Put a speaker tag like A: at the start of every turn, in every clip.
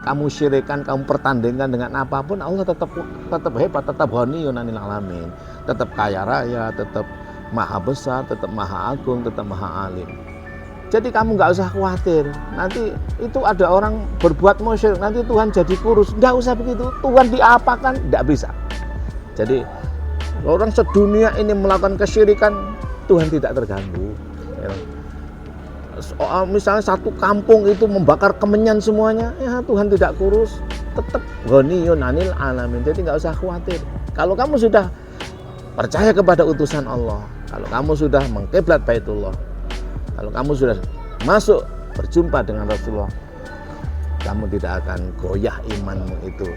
A: kamu syirikan, kamu pertandingkan dengan apapun, Allah tetap hebat, tetap ghaniyun 'anil alamin, tetap kaya raya, tetap maha besar, tetap maha agung, tetap maha alim. Jadi kamu nggak usah khawatir, nanti itu ada orang berbuat musyrik, nanti Tuhan jadi kurus. Nggak usah begitu, Tuhan diapakan, nggak bisa. Jadi orang sedunia ini melakukan kesyirikan, Tuhan tidak terganggu. Misalnya satu kampung itu membakar kemenyan semuanya, ya Tuhan tidak kurus, tetap ghaniyun 'anil alamin. Jadi nggak usah khawatir. Kalau kamu sudah percaya kepada utusan Allah, kalau kamu sudah mengkiblat Baitullah, kalau kamu sudah masuk berjumpa dengan Rasulullah, kamu tidak akan goyah imanmu itu.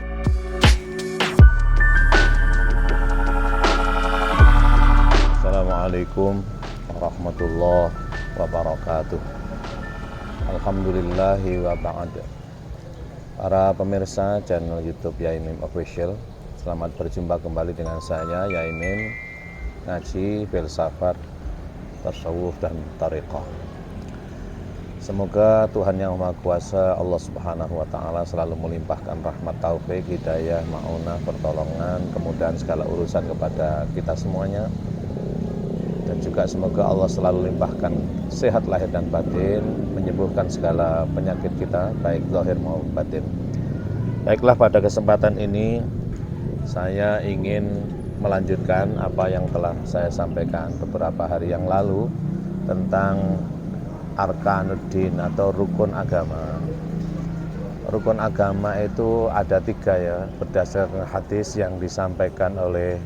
A: Assalamualaikum warahmatullahi wabarakatuh. Alhamdulillahi wa ba'd. Para pemirsa channel YouTube Yaimin Official, selamat berjumpa kembali dengan saya Yaimin, ngaji filsafat, tasawuf dan thariqah. Semoga Tuhan Yang Maha Kuasa, Allah Subhanahu wa taala selalu melimpahkan rahmat, taufik, hidayah, maunah, pertolongan, kemudahan segala urusan kepada kita semuanya. Dan juga semoga Allah selalu limpahkan sehat lahir dan batin, menyembuhkan segala penyakit kita, baik zahir maupun batin. Baiklah, pada kesempatan ini saya ingin melanjutkan apa yang telah saya sampaikan beberapa hari yang lalu tentang Arkanuddin atau rukun agama. Rukun agama itu ada 3 ya, berdasarkan hadis yang disampaikan oleh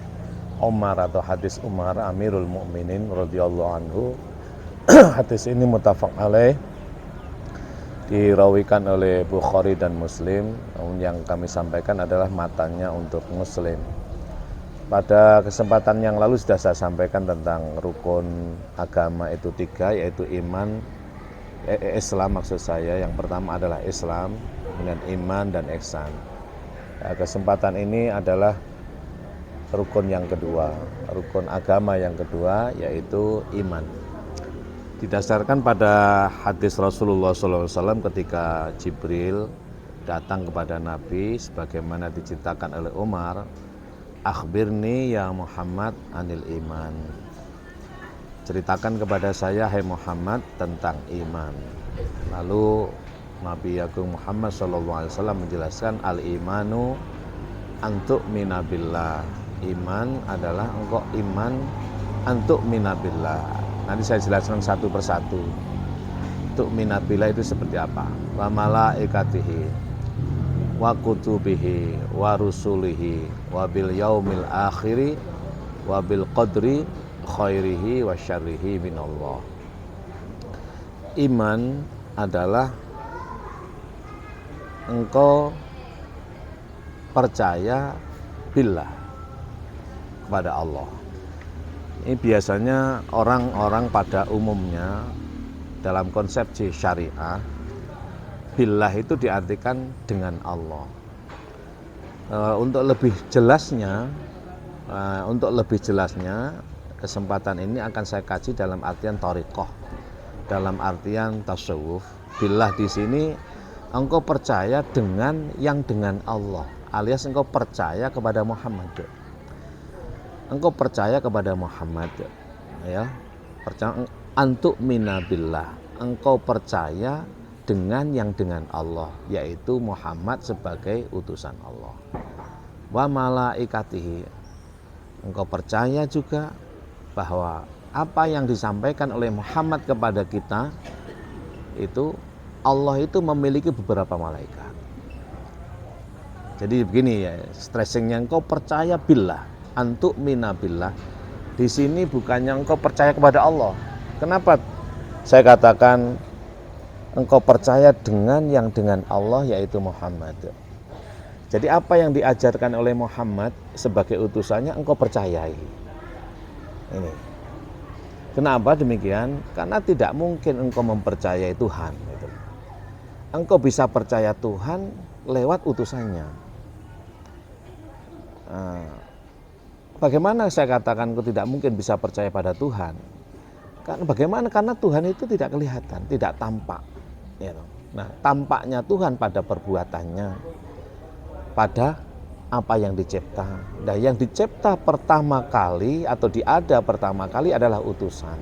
A: Umar atau hadis Umar Amirul Mukminin radhiyallahu anhu. Hadis ini muttafaq alaih, dirawikan oleh Bukhari dan Muslim. Yang kami sampaikan adalah matanya untuk Muslim. Pada kesempatan yang lalu sudah saya sampaikan tentang rukun agama itu 3, yaitu iman, Islam maksud saya. Yang pertama adalah Islam, kemudian iman dan ihsan. Kesempatan ini adalah rukun yang kedua, rukun agama yang kedua, yaitu iman. Didasarkan pada hadis Rasulullah SAW ketika Jibril datang kepada Nabi sebagaimana diceritakan oleh Umar, akhbirni ya Muhammad anil iman. Ceritakan kepada saya, hai Muhammad, tentang iman. Lalu Nabi Agung Muhammad SAW menjelaskan, al-imanu antuk minabillah. Iman adalah engkau iman antuk minabillah. Nanti saya jelaskan satu persatu. Antuk minabillah itu seperti apa? Wa malaikatihi, wa kutubihi, wa rusulihi, wa bil yaumil akhiri, wa bil qadri khairihi wa syarrihi minallah. Iman adalah engkau percaya billah, kepada Allah. Ini biasanya orang-orang pada umumnya dalam konsepsi syariah, billah itu diartikan dengan Allah. Untuk lebih jelasnya, kesempatan ini akan saya kaji dalam artian thariqah, dalam artian tasawuf. Billah di sini engkau percaya dengan Allah, alias engkau percaya kepada Muhammad. Engkau percaya kepada Muhammad, ya, percaya antuk minabillah, engkau percaya dengan Allah, yaitu Muhammad sebagai utusan Allah. Wa malaikatihi, engkau percaya juga bahwa apa yang disampaikan oleh Muhammad kepada kita itu, Allah itu memiliki beberapa malaikat. Jadi begini ya, stressingnya, engkau percaya billah, antuk minabillah. Di sini bukannya engkau percaya kepada Allah. Kenapa saya katakan engkau percaya dengan Allah, yaitu Muhammad. Jadi apa yang diajarkan oleh Muhammad sebagai utusannya engkau percayai. Ini. Kenapa demikian? Karena tidak mungkin engkau mempercayai Tuhan. Engkau bisa percaya Tuhan lewat utusannya. Bagaimana saya katakan engkau tidak mungkin bisa percaya pada Tuhan? Karena bagaimana? Karena Tuhan itu tidak kelihatan, tidak tampak. Ya, Nah, tampaknya Tuhan pada perbuatannya, pada apa yang dicipta. Nah, yang dicipta pertama kali atau diada pertama kali adalah utusan.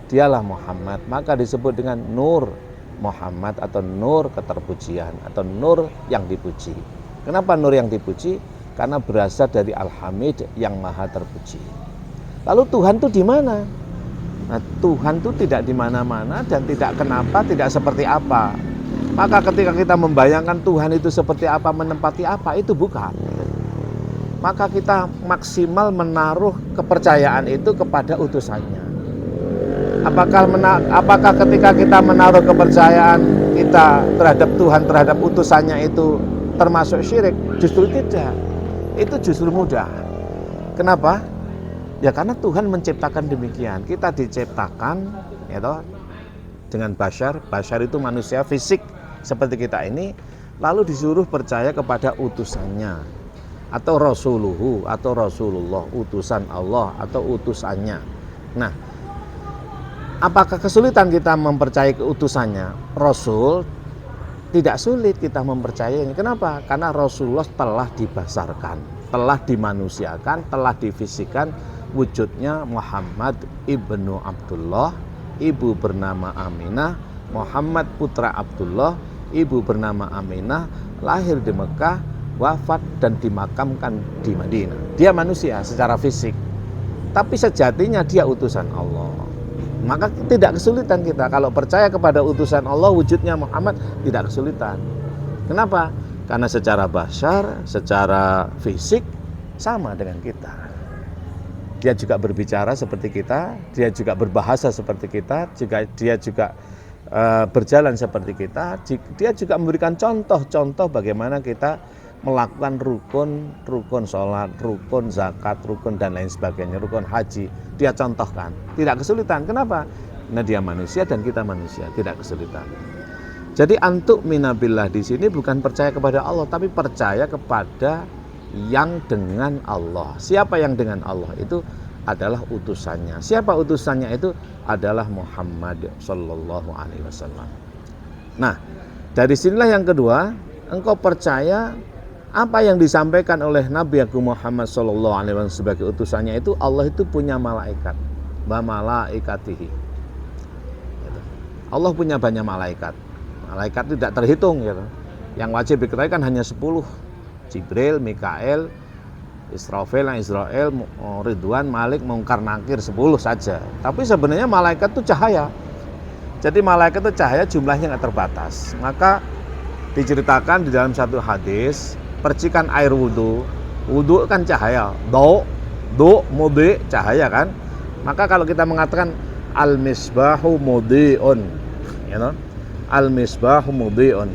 A: Dialah Muhammad, maka disebut dengan Nur Muhammad atau Nur keterpujian atau Nur yang dipuji. Kenapa Nur yang dipuji? Karena berasal dari Al-Hamid yang maha terpuji. Lalu Tuhan itu di mana? Nah, Tuhan itu tidak di mana-mana dan tidak kenapa, tidak seperti apa. Maka ketika kita membayangkan Tuhan itu seperti apa, menempati apa, itu bukan. Maka kita maksimal menaruh kepercayaan itu kepada utusannya. Apakah ketika kita menaruh kepercayaan kita terhadap Tuhan, terhadap utusannya itu termasuk syirik? Justru tidak. Itu justru mudah. Kenapa? Ya karena Tuhan menciptakan demikian. Kita diciptakan ya toh, dengan bashar itu manusia fisik seperti kita ini, lalu disuruh percaya kepada utusannya atau rasuluhu atau rasulullah, utusan Allah atau utusannya. Nah, apakah kesulitan kita mempercayai keutusannya? Rasul tidak sulit kita mempercayainya. Kenapa? Karena Rasulullah telah dibasarkan, telah dimanusiakan, telah difisikan. Wujudnya Muhammad ibnu Abdullah, ibu bernama Aminah. Muhammad putra Abdullah, ibu bernama Aminah, lahir di Mekah, wafat dan dimakamkan di Madinah. Dia manusia secara fisik, tapi sejatinya dia utusan Allah. Maka tidak kesulitan kita kalau percaya kepada utusan Allah, wujudnya Muhammad, tidak kesulitan. Kenapa? Karena secara bashar, secara fisik sama dengan kita. Dia juga berbicara seperti kita, dia juga berbahasa seperti kita, dia juga berjalan seperti kita, dia juga memberikan contoh-contoh bagaimana kita melakukan rukun sholat, rukun zakat, rukun dan lain sebagainya, rukun haji. Dia contohkan, tidak kesulitan. Kenapa? Nah, dia manusia dan kita manusia, tidak kesulitan. Jadi antuk minabillah di sini bukan percaya kepada Allah, tapi percaya kepada yang dengan Allah. Siapa yang dengan Allah? Itu adalah utusannya. Siapa utusannya? Itu adalah Muhammad sallallahu alaihi wasallam. Nah, dari sinilah yang kedua, engkau percaya apa yang disampaikan oleh Nabi Muhammad sallallahu alaihi wasallam sebagai utusannya itu Allah itu punya malaikat, wa malaikatihi. Allah punya banyak malaikat. Malaikat tidak terhitung gitu. Yang wajib diketahui kan hanya 10. Jibril, Mikael, Israfil, Israel, Ridwan, Malik, Mungkar, Nakir, 10 saja. Tapi sebenarnya malaikat itu cahaya. Jadi malaikat itu cahaya jumlahnya nggak terbatas. Maka diceritakan di dalam satu hadis, percikan air wudhu kan cahaya, do, mudi, cahaya kan. Maka kalau kita mengatakan al-misbahu mudi'un, you know? Al-misbahu mudi'un,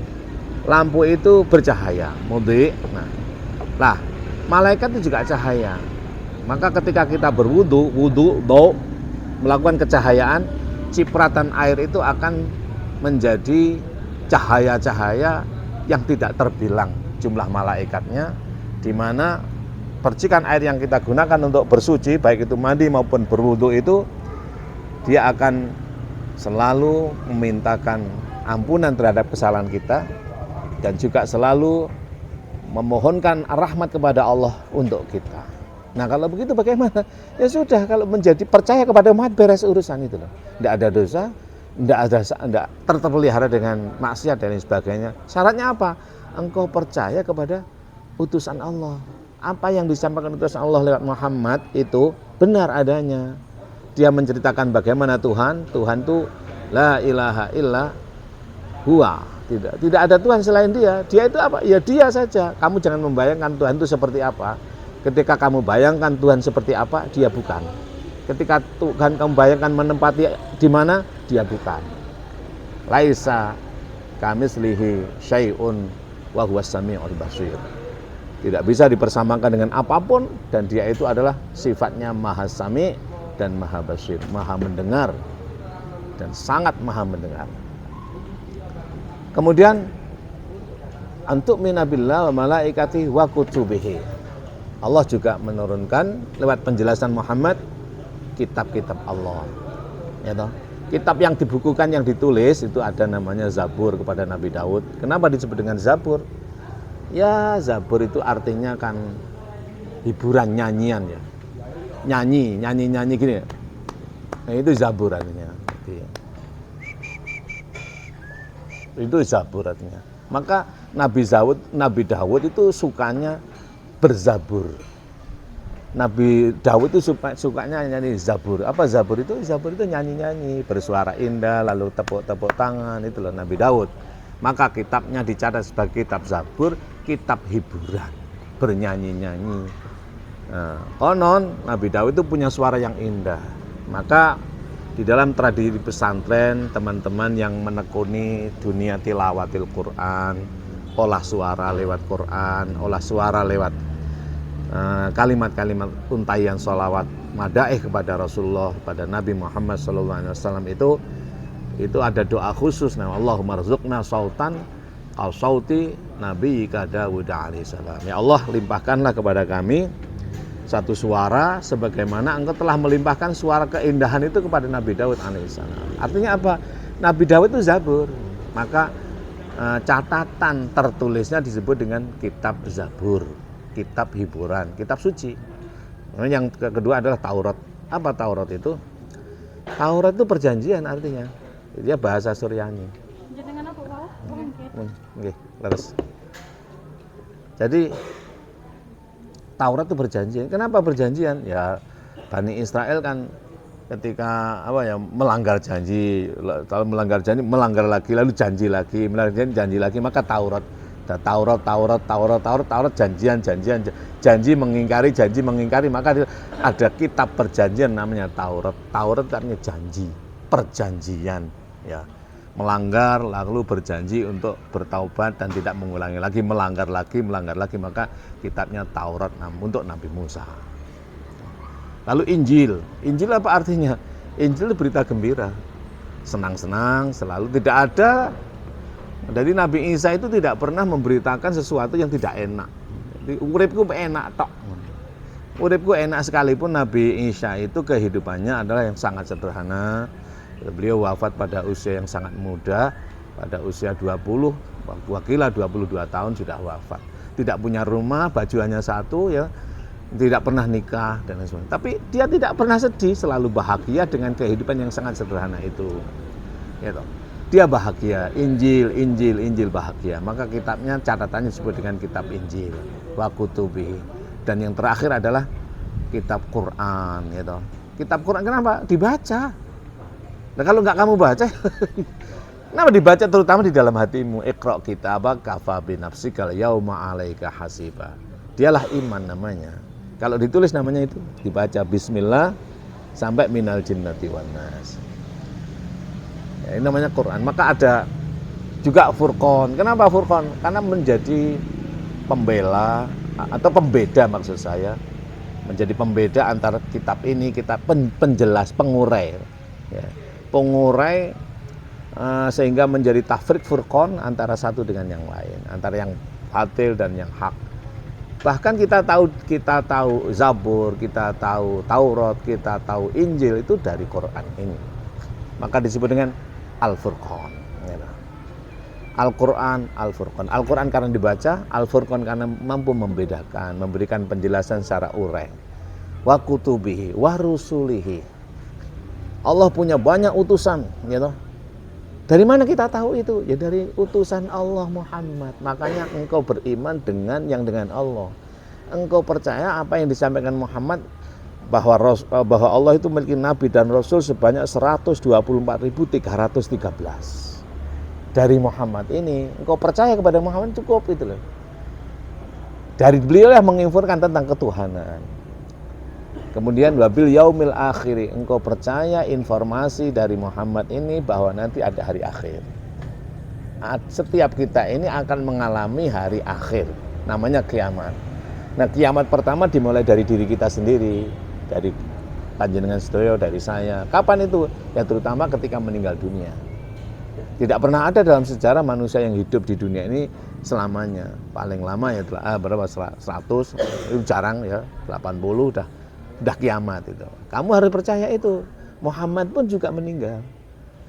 A: lampu itu bercahaya, mudi. Nah, malaikat itu juga cahaya. Maka ketika kita berwudu, do, melakukan kecahayaan, cipratan air itu akan menjadi cahaya-cahaya yang tidak terbilang jumlah malaikatnya, di mana percikan air yang kita gunakan untuk bersuci, baik itu mandi maupun berwudu itu, dia akan selalu memintakan ampunan terhadap kesalahan kita, dan juga selalu memohonkan rahmat kepada Allah untuk kita. Nah, kalau begitu bagaimana? Ya sudah, kalau menjadi percaya kepada Muhammad, beres urusan itu loh. Tidak ada dosa, tidak terpelihara dengan maksiat dan lain sebagainya. Syaratnya apa? Engkau percaya kepada utusan Allah. Apa yang disampaikan utusan Allah lewat Muhammad itu benar adanya. Dia menceritakan bagaimana Tuhan itu la ilaha illa huwa. Tidak ada Tuhan selain dia. Dia itu apa? Ya dia saja. Kamu jangan membayangkan Tuhan itu seperti apa. Ketika kamu bayangkan Tuhan seperti apa, dia bukan. Ketika Tuhan kamu bayangkan menempati di mana, dia bukan. Laisa kamitslihi syai'un wa huwas samiul basir. Tidak bisa dipersamakan dengan apapun, dan dia itu adalah sifatnya maha sami dan maha basir, maha mendengar dan sangat maha mendengar. Kemudian antuk minabillah wa malaikatihi wa kutubihi. Allah juga menurunkan lewat penjelasan Muhammad kitab-kitab Allah. Ya toh? Kitab yang dibukukan, yang ditulis itu ada namanya Zabur kepada Nabi Daud. Kenapa disebut dengan Zabur? Ya Zabur itu artinya kan hiburan, nyanyian ya. Nyanyi gini. Nah, itu Zabur artinya. Itu Zabur artinya. Maka Nabi Daud itu sukanya berzabur. Nabi Daud itu sukanya nyanyi Zabur. Apa Zabur itu? Zabur itu nyanyi-nyanyi, bersuara indah, lalu tepuk-tepuk tangan, itu loh Nabi Daud. Maka kitabnya dicatat sebagai kitab Zabur, kitab hiburan, bernyanyi-nyanyi. Nah, konon Nabi Daud itu punya suara yang indah. Maka di dalam tradisi pesantren, teman-teman yang menekuni dunia tilawatil Quran, olah suara lewat Quran, olah suara lewat kalimat-kalimat untayan sholawat madaih kepada Rasulullah, pada Nabi Muhammad SAW itu ada doa khusus, nama Allahumma rzuqna sautan kal sauti nabiyyika Daud alaihissalam. Ya Allah, limpahkanlah kepada kami satu suara sebagaimana engkau telah melimpahkan suara keindahan itu kepada Nabi Daud alaihissalam. Artinya apa? Nabi Daud itu Zabur. Maka catatan tertulisnya disebut dengan kitab Zabur, kitab hiburan, kitab suci. Yang kedua adalah Taurat. Apa Taurat itu? Taurat itu perjanjian artinya. Dia bahasa Suryani.
B: Jenengan apa wau?
A: Nggih, leres. Jadi Taurat itu perjanjian. Kenapa perjanjian? Ya Bani Israel kan ketika melanggar janji, kalau melanggar janji melanggar lagi, lalu janji lagi, melanggar janji lagi, maka Taurat. Taurat janji mengingkari, maka ada kitab perjanjian namanya Taurat. Taurat artinya janji, perjanjian ya. Melanggar lalu berjanji untuk bertaubat dan tidak mengulangi lagi, melanggar lagi, maka kitabnya Taurat untuk Nabi Musa. Lalu Injil apa artinya? Injil itu berita gembira, senang-senang selalu, tidak ada. Jadi Nabi Isa itu tidak pernah memberitakan sesuatu yang tidak enak. Uripku enak tok. Uripku enak sekalipun Nabi Isa itu kehidupannya adalah yang sangat sederhana. Beliau wafat pada usia yang sangat muda, pada usia 22 tahun sudah wafat. Tidak punya rumah, baju hanya satu ya. Tidak pernah nikah dan lain sebagainya. Tapi dia tidak pernah sedih, selalu bahagia dengan kehidupan yang sangat sederhana itu. Gitu. Dia bahagia, Injil bahagia. Maka kitabnya catatannya disebut dengan kitab Injil, wa kutubihi. Dan yang terakhir adalah kitab Quran, gitu. Kitab Quran kenapa? Dibaca. Nah, kalau nggak kamu baca, kenapa dibaca terutama di dalam hatimu? Iqra kitabaka kafa bi nafsikal yauma 'alaika hasiba. Dialah iman namanya. Kalau ditulis namanya itu dibaca bismillah sampai minal jinnati wan nas. Ya, ini namanya Quran. Maka ada juga Furqan. Kenapa Furqan? Karena menjadi pembela atau pembeda, maksud saya, menjadi pembeda antara kitab ini, kitab penjelas, pengurai, ya. Pengurai sehingga menjadi tafriq Furqan antara satu dengan yang lain, antara yang batil dan yang hak. Bahkan kita tahu Zabur, kita tahu Taurat, kita tahu Injil itu dari Quran ini. Maka disebut dengan Al-Furqan. Al-Quran, Al-Furqan. Al-Quran karena dibaca, Al-Furqan karena mampu membedakan, memberikan penjelasan secara urai. Wa kutubihi, wa rusulihi. Allah punya banyak utusan, gitu. Dari mana kita tahu itu? Ya dari utusan Allah Muhammad. Makanya engkau beriman dengan yang dengan Allah. Engkau percaya apa yang disampaikan Muhammad, bahwa Allah itu memiliki nabi dan rasul sebanyak 124.313. Dari Muhammad ini, engkau percaya kepada Muhammad cukup itu loh. Dari beliau yang menginfokan tentang ketuhanan. Kemudian wabil yaumil akhiri, engkau percaya informasi dari Muhammad ini bahwa nanti ada hari akhir. Setiap kita ini akan mengalami hari akhir, namanya kiamat. Nah, kiamat pertama dimulai dari diri kita sendiri, dari panjenengan sedaya, dari saya. Kapan itu? Ya terutama ketika meninggal dunia. Tidak pernah ada dalam sejarah manusia yang hidup di dunia ini selamanya. Paling lama ya berapa 100, itu jarang ya, 80 udah kiamat itu. Kamu harus percaya itu. Muhammad pun juga meninggal.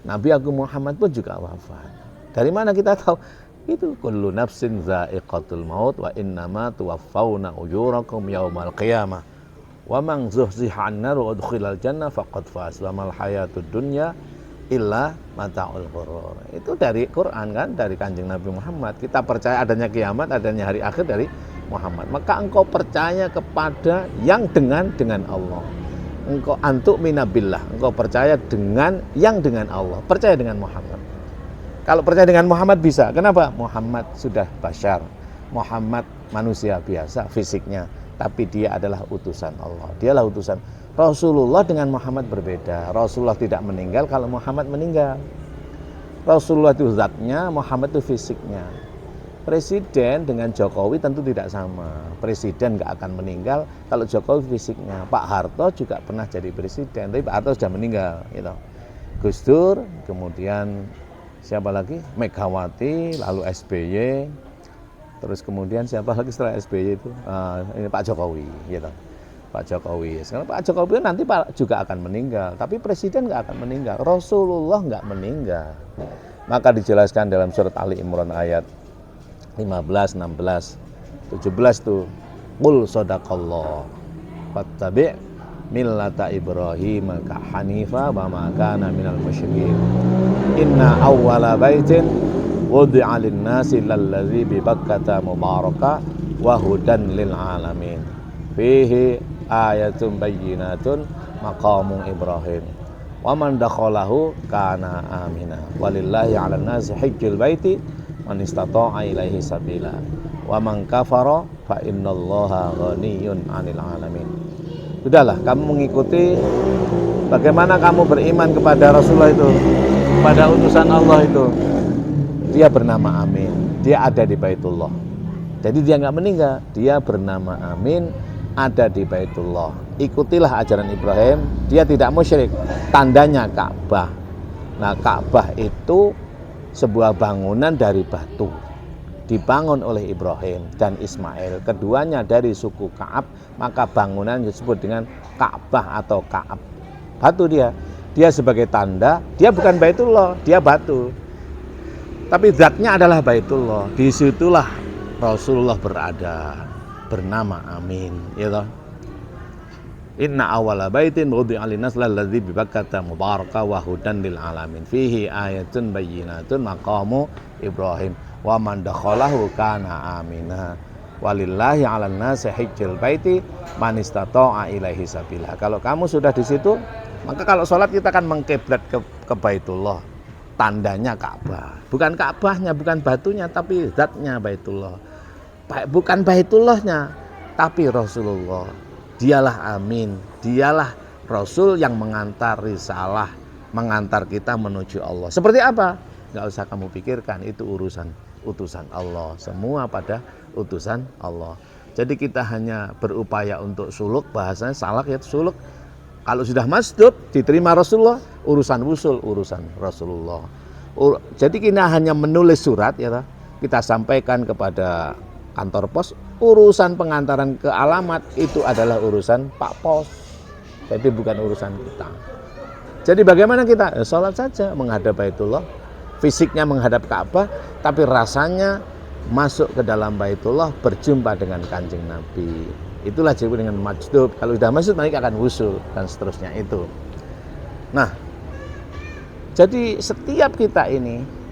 A: Nabi Agung Muhammad pun juga wafat. Dari mana kita tahu? Itu kullu nafsin za'iqatul maut wa innama tuwaffawna ujurakum yaumal qiyamah. Wa man zuhziha 'annar wa udkhilal jannah faqad faz wa mal hayatud dunya illa mata'ul ghurur. Itu dari Quran kan, dari Kanjeng Nabi Muhammad. Kita percaya adanya kiamat, adanya hari akhir dari Muhammad. Maka engkau percaya kepada yang dengan Allah. Engkau antuk minabillah, engkau percaya dengan yang dengan Allah, percaya dengan Muhammad. Kalau percaya dengan Muhammad bisa. Kenapa? Muhammad sudah basyar. Muhammad manusia biasa fisiknya, tapi dia adalah utusan Allah. Dialah utusan. Rasulullah dengan Muhammad berbeda. Rasulullah tidak meninggal kalau Muhammad meninggal. Rasulullah itu zatnya, Muhammad itu fisiknya. Presiden dengan Jokowi tentu tidak sama. Presiden nggak akan meninggal kalau Jokowi fisiknya. Pak Harto juga pernah jadi presiden, tapi Pak Harto sudah meninggal. Gitu. Gus Dur, kemudian siapa lagi? Megawati, lalu SBY, terus kemudian siapa lagi setelah SBY itu? Ini Pak Jokowi, gitu. Pak Jokowi. Sekarang Pak Jokowi nanti juga akan meninggal, tapi presiden nggak akan meninggal. Rasulullah nggak meninggal. Maka dijelaskan dalam surat Ali Imran ayat 15, 16, 17 tuh. Qul sadaqallah fattabi' millata Ibrahim ka hanifa wa ma kana minal musyrikin. Inna awwala baitin wudi'a lin-nasi lallazi bi Bakkata mubaraka wa hudan lil alamin. Fihi ayatun bayyinatun maqamu Ibrahim. Wa man dakhalahu kana amina. Walillahi 'alan nasi hajjul baiti man istata'a ilaihi sabila. Wa man kafara fa innallaha ghaniyyun 'anil alamin. Sudahlah, kamu mengikuti bagaimana kamu beriman kepada Rasulullah itu, kepada utusan Allah itu. Dia bernama Amin, dia ada di Baitullah. Jadi dia nggak meninggal, dia bernama Amin, ada di Baitullah. Ikutilah ajaran Ibrahim, dia tidak musyrik. Tandanya Ka'bah. Nah, Ka'bah itu sebuah bangunan dari batu, dibangun oleh Ibrahim dan Ismail. Keduanya dari suku Ka'ab, maka bangunan disebut dengan Ka'bah atau Ka'ab. Batu dia sebagai tanda, dia bukan Baitullah, dia batu. Tapi zatnya adalah Baitullah. Disitulah Rasulullah berada, bernama Amin, ya toh. Inna awwala baitin wudi'a lin-nas lalladzi bi Bakkata mubaraka wa hudan lil alamin. Fihi ayatun bayyinatun maqamu Ibrahim. Wa man dakhalahu kana amina. Walillahi 'alan nasi hajjul baiti man istata'a ilaihi sabila. Kalau kamu sudah di situ, maka kalau sholat kita akan mengkiblat ke Baitullah. Tandanya Ka'bah. Bukan Ka'bahnya, bukan batunya, tapi zatnya Baitullah. Bukan Baitullahnya, tapi Rasulullah. Dialah Amin, dialah Rasul yang mengantar risalah, mengantar kita menuju Allah. Seperti apa? Nggak usah kamu pikirkan, itu utusan Allah. Semua pada utusan Allah. Jadi kita hanya berupaya untuk suluk, bahasanya salak ya suluk. Kalau sudah masjid diterima Rasulullah, urusan wusul, urusan Rasulullah. Jadi kita hanya menulis surat ya, kita sampaikan kepada kantor pos, urusan pengantaran ke alamat itu adalah urusan Pak Pos. Jadi bukan urusan kita. Jadi bagaimana kita? Sholat saja menghadap Baitullah, fisiknya menghadap Ka'bah, tapi rasanya masuk ke dalam Baitullah, berjumpa dengan Kanjeng Nabi. Itulah disebut dengan majdub. Kalau sudah masuk mereka akan wusul dan seterusnya itu. Nah, jadi setiap kita ini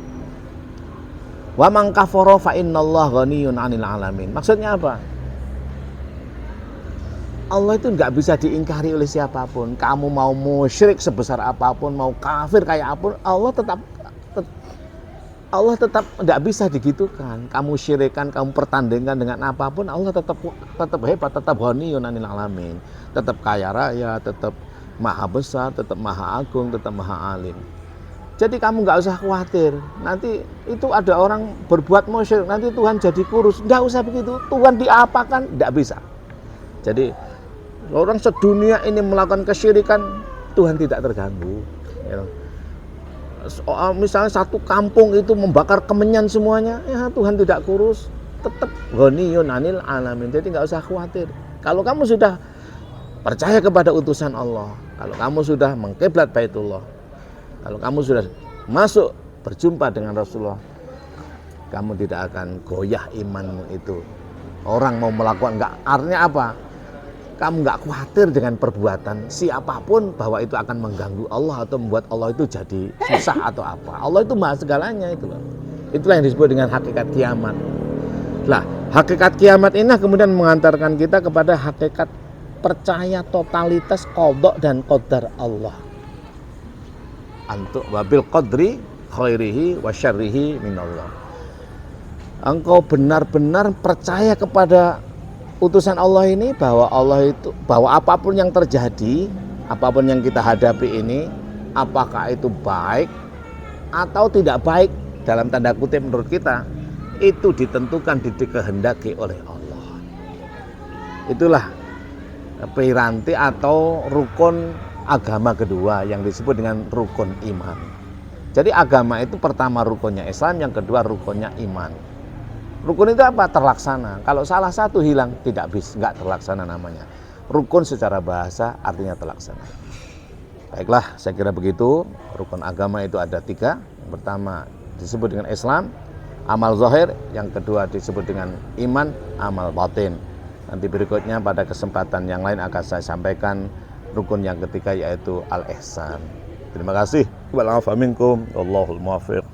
A: wa man kafara fa innallaha ghaniyyun 'anil alamin. Maksudnya apa? Allah itu enggak bisa diingkari oleh siapapun. Kamu mau musyrik sebesar apapun, mau kafir kayak apapun, Allah tetap enggak bisa digitukan. Kamu syirikan, kamu pertandingkan dengan apapun, Allah tetap hebat, tetap ghaniyyun 'anil alamin. Tetap kaya raya, tetap maha besar, tetap maha agung, tetap maha alim. Jadi kamu nggak usah khawatir, nanti itu ada orang berbuat musyrik, nanti Tuhan jadi kurus. Nggak usah begitu, Tuhan diapakan, nggak bisa. Jadi orang sedunia ini melakukan kesyirikan, Tuhan tidak terganggu. Misalnya satu kampung itu membakar kemenyan semuanya, ya Tuhan tidak kurus, tetap ghaniyun 'anil alamin. Jadi nggak usah khawatir. Kalau kamu sudah percaya kepada utusan Allah, kalau kamu sudah mengkiblat Baitullah, Kalau kamu sudah masuk berjumpa dengan Rasulullah, kamu tidak akan goyah imanmu itu. Orang mau melakukan, enggak, artinya apa? Kamu enggak khawatir dengan perbuatan siapapun bahwa itu akan mengganggu Allah atau membuat Allah itu jadi susah atau apa. Allah itu maha segalanya itu loh. Itulah yang disebut dengan hakikat kiamat. Lah, hakikat kiamat ini kemudian mengantarkan kita kepada hakikat percaya totalitas qada dan qadar Allah. Antuk wabil qadri khairihi wa syarrihi minallah. Engkau benar-benar percaya kepada utusan Allah ini, bahwa Allah itu, bahwa apapun yang terjadi, apapun yang kita hadapi ini, apakah itu baik atau tidak baik dalam tanda kutip menurut kita, itu ditentukan, dikehendaki oleh Allah. Itulah piranti atau rukun agama kedua yang disebut dengan rukun iman. Jadi agama itu pertama rukunnya Islam, yang kedua rukunnya iman. Rukun itu apa? Terlaksana. Kalau salah satu hilang, tidak bisa, nggak terlaksana namanya. Rukun secara bahasa artinya terlaksana. Baiklah, saya kira begitu. Rukun agama itu ada 3. Yang pertama disebut dengan Islam, amal zahir. Yang kedua disebut dengan iman, amal batin. Nanti berikutnya pada kesempatan yang lain akan saya sampaikan rukun yang ketiga, yaitu al-ihsan. Terima kasih. Wa'alaikum minkum. Wallahul muwaffiq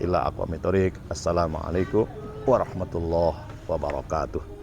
A: ila aqwamit thoriq. Assalamualaikum warahmatullahi wabarakatuh.